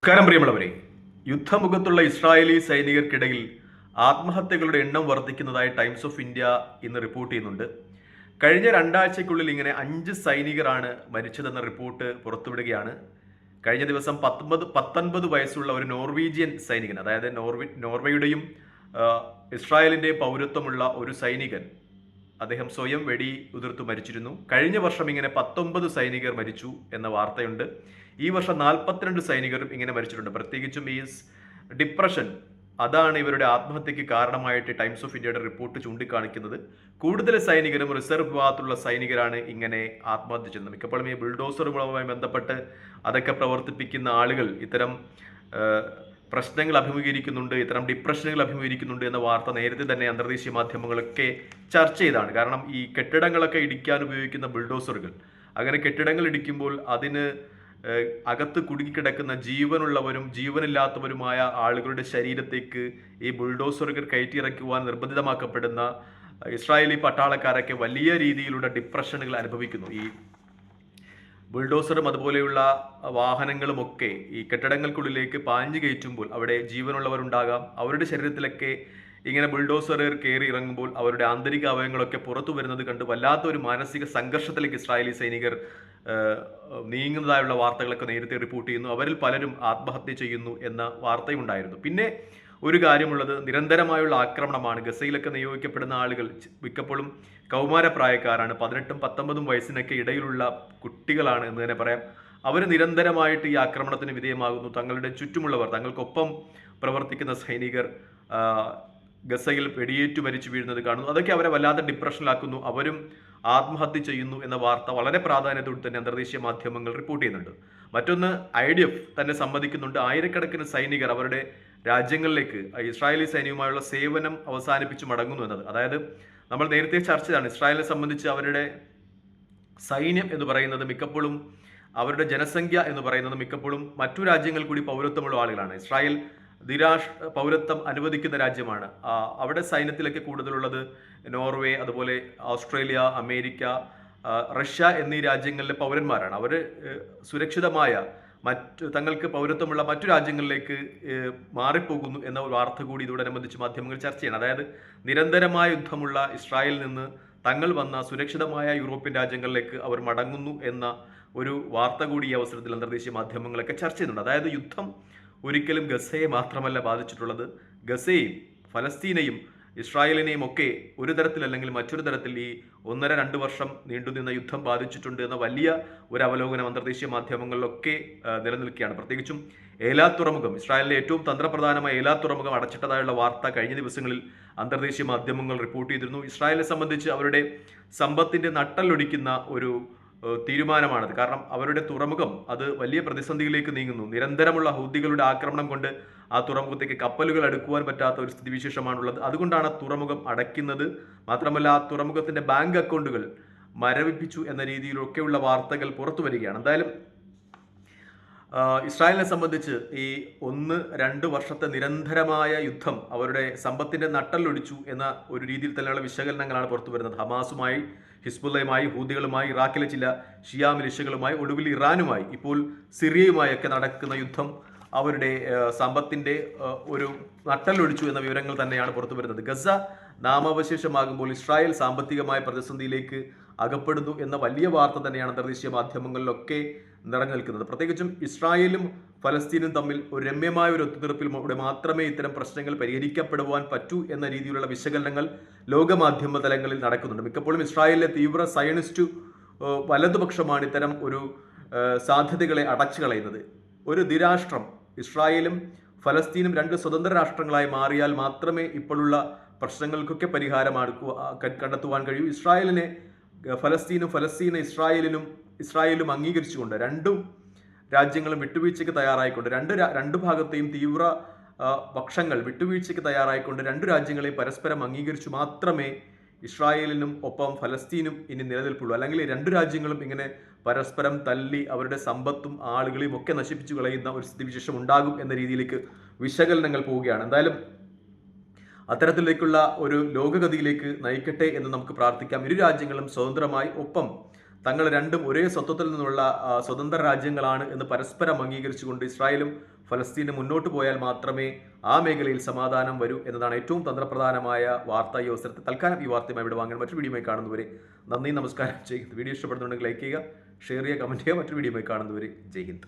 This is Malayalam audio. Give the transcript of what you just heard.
നമസ്കാരം പ്രിയമുള്ളവരെ. യുദ്ധമുഖത്തുള്ള ഇസ്രായേലി സൈനികർക്കിടയിൽ ആത്മഹത്യകളുടെ എണ്ണം വർദ്ധിക്കുന്നതായി ടൈംസ് ഓഫ് ഇന്ത്യ ഇന്ന് റിപ്പോർട്ട് ചെയ്യുന്നുണ്ട്. കഴിഞ്ഞ രണ്ടാഴ്ചയ്ക്കുള്ളിൽ ഇങ്ങനെ 5 സൈനികരാണ് മരിച്ചതെന്ന റിപ്പോർട്ട് പുറത്തുവിടുകയാണ്. കഴിഞ്ഞ ദിവസം 19 വയസ്സുള്ള ഒരു നോർവീജിയൻ സൈനികൻ, അതായത് നോർവേയുടെയും ഇസ്രായേലിൻ്റെയും പൗരത്വമുള്ള ഒരു സൈനികൻ, അദ്ദേഹം സ്വയം വെടി ഉതിർത്തു മരിച്ചിരുന്നു. കഴിഞ്ഞ വർഷം ഇങ്ങനെ 19 സൈനികർ മരിച്ചു എന്ന വാർത്തയുണ്ട്. ഈ വർഷം 42 സൈനികരും ഇങ്ങനെ മരിച്ചിട്ടുണ്ട്. പ്രത്യേകിച്ചും ഈ ഡിപ്രഷൻ, അതാണ് ഇവരുടെ ആത്മഹത്യക്ക് കാരണമായിട്ട് ടൈംസ് ഓഫ് ഇന്ത്യയുടെ റിപ്പോർട്ട് ചൂണ്ടിക്കാണിക്കുന്നത്. കൂടുതൽ സൈനികരും റിസർവ് വിഭാഗത്തിലുള്ള സൈനികരാണ് ഇങ്ങനെ ആത്മഹത്യ ചെയ്യുന്നത്. മിക്കപ്പോഴും ഈ ബുൾഡോസറുകളുമായി ബന്ധപ്പെട്ട് അതൊക്കെ പ്രവർത്തിപ്പിക്കുന്ന ആളുകൾ ഇത്തരം പ്രശ്നങ്ങൾ അഭിമുഖീകരിക്കുന്നുണ്ട്, ഇത്തരം ഡിപ്രഷനുകൾ അഭിമുഖീകരിക്കുന്നുണ്ട് എന്ന വാർത്ത നേരത്തെ തന്നെ അന്തർദേശീയ മാധ്യമങ്ങളൊക്കെ ചർച്ച ചെയ്താണ്. കാരണം ഈ കെട്ടിടങ്ങളൊക്കെ ഇടിക്കാൻ ഉപയോഗിക്കുന്ന ബുൾഡോസറുകൾ, അങ്ങനെ കെട്ടിടങ്ങൾ ഇടിക്കുമ്പോൾ അതിന് അകത്ത് കുടുങ്ങിക്കിടക്കുന്ന ജീവനുള്ളവരും ജീവനില്ലാത്തവരുമായ ആളുകളുടെ ശരീരത്തേക്ക് ഈ ബുൾഡോസറുകൾ കയറ്റിയിറക്കുവാൻ നിർബന്ധിതമാക്കപ്പെടുന്ന ഇസ്രായേലി പട്ടാളക്കാരൊക്കെ വലിയ രീതിയിലുള്ള ഡിപ്രഷനുകൾ അനുഭവിക്കുന്നു. ഈ ബുൾഡോസറും അതുപോലെയുള്ള വാഹനങ്ങളുമൊക്കെ ഈ കെട്ടിടങ്ങൾക്കുള്ളിലേക്ക് പാഞ്ഞു കയറ്റുമ്പോൾ അവിടെ ജീവനുള്ളവരുണ്ടാകാം. അവരുടെ ശരീരത്തിലൊക്കെ ഇങ്ങനെ ബുൾഡോസറുകൾ കയറി ഇറങ്ങുമ്പോൾ അവരുടെ ആന്തരിക അവയവങ്ങളൊക്കെ പുറത്തു വരുന്നത് കണ്ട് വല്ലാത്തൊരു മാനസിക സംഘർഷത്തിലേക്ക് ഇസ്രായേലി സൈനികർ നീങ്ങുന്നതായുള്ള വാർത്തകളൊക്കെ നേരത്തെ റിപ്പോർട്ട് ചെയ്യുന്നു. അവരിൽ പലരും ആത്മഹത്യ ചെയ്യുന്നു എന്ന വാർത്തയും ഉണ്ടായിരുന്നു. പിന്നെ ഒരു കാര്യമുള്ളത്, നിരന്തരമായുള്ള ആക്രമണമാണ്. ഗസയിലൊക്കെ നിയോഗിക്കപ്പെടുന്ന ആളുകൾ മിക്കപ്പോഴും കൗമാരപ്രായക്കാരാണ്, 18ഉം 19ഉം വയസ്സിനൊക്കെ ഇടയിലുള്ള കുട്ടികളാണ് എന്ന് തന്നെ പറയാം. അവർ നിരന്തരമായിട്ട് ഈ ആക്രമണത്തിന് വിധേയമാകുന്നു. തങ്ങളുടെ ചുറ്റുമുള്ളവർ, തങ്ങൾക്കൊപ്പം പ്രവർത്തിക്കുന്ന സൈനികർ ഗസയിൽ വെടിയേറ്റു മരിച്ചു വീഴുന്നത് കാണുന്നു. അതൊക്കെ അവരെ വല്ലാതെ ഡിപ്രഷനിലാക്കുന്നു. അവരും ആത്മഹത്യ ചെയ്യുന്നു എന്ന വാർത്ത വളരെ പ്രാധാന്യത്തോടെ തന്നെ അന്തർദേശീയ മാധ്യമങ്ങൾ റിപ്പോർട്ട് ചെയ്യുന്നുണ്ട്. മറ്റൊന്ന്, IDF തന്നെ സമ്മതിക്കുന്നുണ്ട്, ആയിരക്കണക്കിന് സൈനികർ അവരുടെ രാജ്യങ്ങളിലേക്ക് ഇസ്രായേലി സൈന്യവുമായുള്ള സേവനം അവസാനിപ്പിച്ച് മടങ്ങുന്നു എന്നത്. അതായത് നമ്മൾ നേരത്തെ ചർച്ച ചെയ്താണ്, ഇസ്രായേലിനെ സംബന്ധിച്ച് അവരുടെ സൈന്യം എന്ന് പറയുന്നത് മിക്കപ്പോഴും, അവരുടെ ജനസംഖ്യ എന്ന് പറയുന്നത് മിക്കപ്പോഴും മറ്റു രാജ്യങ്ങൾ കൂടി പൗരത്വമുള്ള ആളുകളാണ്. ഇസ്രായേൽ പൗരത്വം അനുവദിക്കുന്ന രാജ്യമാണ്. അവിടെ സൈന്യത്തിലൊക്കെ കൂടുതലുള്ളത് നോർവേ, അതുപോലെ ഓസ്ട്രേലിയ, അമേരിക്ക, റഷ്യ എന്നീ രാജ്യങ്ങളിലെ പൗരന്മാരാണ്. അവർ സുരക്ഷിതമായ തങ്ങൾക്ക് പൗരത്വമുള്ള മറ്റു രാജ്യങ്ങളിലേക്ക് മാറിപ്പോകുന്നു എന്ന ഒരു വാർത്ത കൂടി ഇതോടനുബന്ധിച്ച് മാധ്യമങ്ങൾ ചർച്ച ചെയ്യണം. അതായത് നിരന്തരമായ യുദ്ധമുള്ള ഇസ്രായേലിൽ നിന്ന് തങ്ങൾ വന്ന സുരക്ഷിതമായ യൂറോപ്യൻ രാജ്യങ്ങളിലേക്ക് അവർ മടങ്ങുന്നു എന്ന ഒരു വാർത്ത കൂടി ഈ അവസരത്തിൽ അന്തർദേശീയ മാധ്യമങ്ങളൊക്കെ ചർച്ച ചെയ്യുന്നുണ്ട്. അതായത് യുദ്ധം ഒരിക്കലും ഗസയെ മാത്രമല്ല ബാധിച്ചിട്ടുള്ളത്, ഗസയും ഫലസ്തീനെയും ഇസ്രായേലിനെയും ഒക്കെ ഒരു തരത്തിലല്ലെങ്കിൽ മറ്റൊരു തരത്തിൽ ഈ 1.5-2 വർഷം നീണ്ടുനിന്ന യുദ്ധം ബാധിച്ചിട്ടുണ്ട് എന്ന വലിയ ഒരു അവലോകനം അന്തർദേശീയ മാധ്യമങ്ങളിലൊക്കെ നിലനിൽക്കുകയാണ്. പ്രത്യേകിച്ചും ഏലാത്ത് തുറമുഖം, ഇസ്രായേലിലെ ഏറ്റവും തന്ത്രപ്രധാനമായ ഏലാത്ത് തുറമുഖം അടച്ചിട്ടതായുള്ള വാർത്ത കഴിഞ്ഞ ദിവസങ്ങളിൽ അന്തർദേശീയ മാധ്യമങ്ങൾ റിപ്പോർട്ട് ചെയ്തിരുന്നു. ഇസ്രായേലിനെ സംബന്ധിച്ച് അവരുടെ സമ്പത്തിന്റെ നട്ടലൊടിക്കുന്ന ഒരു തീരുമാനമാണത്. കാരണം അവരുടെ തുറമുഖം അത് വലിയ പ്രതിസന്ധിയിലേക്ക് നീങ്ങുന്നു. നിരന്തരമുള്ള ഹൂതികളുടെ ആക്രമണം കൊണ്ട് ആ തുറമുഖത്തേക്ക് കപ്പലുകൾ അടുക്കുവാൻ പറ്റാത്ത ഒരു സ്ഥിതിവിശേഷമാണുള്ളത്. അതുകൊണ്ടാണ് തുറമുഖം അടയ്ക്കുന്നത്. മാത്രമല്ല, ആ തുറമുഖത്തിന്റെ ബാങ്ക് അക്കൗണ്ടുകൾ മരവിപ്പിച്ചു എന്ന രീതിയിലൊക്കെയുള്ള വാർത്തകൾ പുറത്തു വരികയാണ്. എന്തായാലും ഇസ്രായേലിനെ സംബന്ധിച്ച് ഈ 1-2 വർഷത്തെ നിരന്തരമായ യുദ്ധം അവരുടെ സമ്പത്തിന്റെ നട്ടലൊടിച്ചു എന്ന ഒരു രീതിയിൽ തന്നെയുള്ള വിശകലനങ്ങളാണ് പുറത്തു വരുന്നത്. ഹമാസുമായി, ഹിസ്ബുള്ളയുമായി, ഹൂതികളുമായി, ഇറാഖിലെ ചില ഷിയ മിലിഷ്യകളുമായി, ഒടുവിൽ ഇറാനുമായി, ഇപ്പോൾ സിറിയയുമായി ഒക്കെ നടക്കുന്ന യുദ്ധം അവരുടെ സമ്പത്തിന്റെ ഒരു നട്ടലൊടിച്ചു എന്ന വിവരങ്ങൾ തന്നെയാണ് പുറത്തു വരുന്നത്. ഗസ നാമാവശേഷമാകുമ്പോൾ ഇസ്രായേൽ സാമ്പത്തികമായ പ്രതിസന്ധിയിലേക്ക് അകപ്പെടുന്നു എന്ന വലിയ വാർത്ത തന്നെയാണ് അന്തർദേശീയ മാധ്യമങ്ങളിലൊക്കെ നിറഞ്ഞു നിൽക്കുന്നത്. പ്രത്യേകിച്ചും ഇസ്രായേലും ഫലസ്തീനും തമ്മിൽ ഒരു രമ്യമായ ഒരു ഒത്തുതീർപ്പിലൂടെ മാത്രമേ ഇത്തരം പ്രശ്നങ്ങൾ പരിഹരിക്കപ്പെടുവാൻ പറ്റൂ എന്ന രീതിയിലുള്ള വിശകലനങ്ങൾ ലോകമാധ്യമ തലങ്ങളിൽ നടക്കുന്നുണ്ട്. മിക്കപ്പോഴും ഇസ്രായേലിലെ തീവ്ര സയനിസ്റ്റു വലതുപക്ഷമാണ് ഇത്തരം ഒരു സാധ്യതകളെ അടച്ചു കളയുന്നത്. ഒരു ദ്വിരാഷ്ട്രം, ഇസ്രായേലും ഫലസ്തീനും 2 സ്വതന്ത്ര രാഷ്ട്രങ്ങളായി മാറിയാൽ മാത്രമേ ഇപ്പോഴുള്ള പ്രശ്നങ്ങൾക്കൊക്കെ കണ്ടെത്തുവാൻ കഴിയൂ. ഇസ്രായേലിനെ ഫലസ്തീനും, ഫലസ്തീനെ ഇസ്രായേലും അംഗീകരിച്ചുകൊണ്ട്, 2 രാജ്യങ്ങളും വിട്ടുവീഴ്ചയ്ക്ക് തയ്യാറായിക്കൊണ്ട്, രണ്ട് ഭാഗത്തെയും തീവ്ര പക്ഷങ്ങൾ വിട്ടുവീഴ്ചയ്ക്ക് തയ്യാറായിക്കൊണ്ട് 2 രാജ്യങ്ങളെയും പരസ്പരം അംഗീകരിച്ചു മാത്രമേ ഇസ്രായേലിനും ഒപ്പം ഫലസ്തീനും ഇനി നിലനിൽപ്പുള്ളൂ. അല്ലെങ്കിൽ 2 രാജ്യങ്ങളും ഇങ്ങനെ പരസ്പരം തല്ലി അവരുടെ സമ്പത്തും ആളുകളെയും ഒക്കെ നശിപ്പിച്ചു കളയുന്ന ഒരു സ്ഥിതിവിശേഷം ഉണ്ടാകും എന്ന രീതിയിലേക്ക് വിശകലനങ്ങൾ പോവുകയാണ്. എന്തായാലും അത്തരത്തിലേക്കുള്ള ഒരു ലോകഗതിയിലേക്ക് നയിക്കട്ടെ എന്ന് നമുക്ക് പ്രാർത്ഥിക്കാം. 2 രാജ്യങ്ങളും സ്വതന്ത്രമായി, ഒപ്പം തങ്ങൾ രണ്ടും ഒരേ സ്വത്വത്തിൽ നിന്നുള്ള സ്വതന്ത്ര രാജ്യങ്ങളാണ് എന്ന് പരസ്പരം അംഗീകരിച്ചുകൊണ്ട് ഇസ്രായേലും ഫലസ്തീന് മുന്നോട്ട് പോയാൽ മാത്രമേ ആ മേഖലയിൽ സമാധാനം വരൂ എന്നതാണ് ഏറ്റവും തന്ത്രപ്രധാനമായ വാർത്ത ഈ അവസരത്തിൽ. തൽക്കാലം ഈ വാർത്തയുമായി ഇവിടെ വാങ്ങാൻ മറ്റൊരു വീഡിയോയുമായി കാണുന്നവരെ നന്ദി, നമസ്കാരം, ജയ് ഹിന്ദ്. വീഡിയോ ഇഷ്ടപ്പെടുന്നുണ്ടെങ്കിൽ ലൈക്ക് ചെയ്യുക, ഷെയർ ചെയ്യുക, കമൻറ്റ് ചെയ്യുക. മറ്റൊരു വീഡിയോയുമായി കാണുന്നവരെ ജയ് ഹിന്ദ്.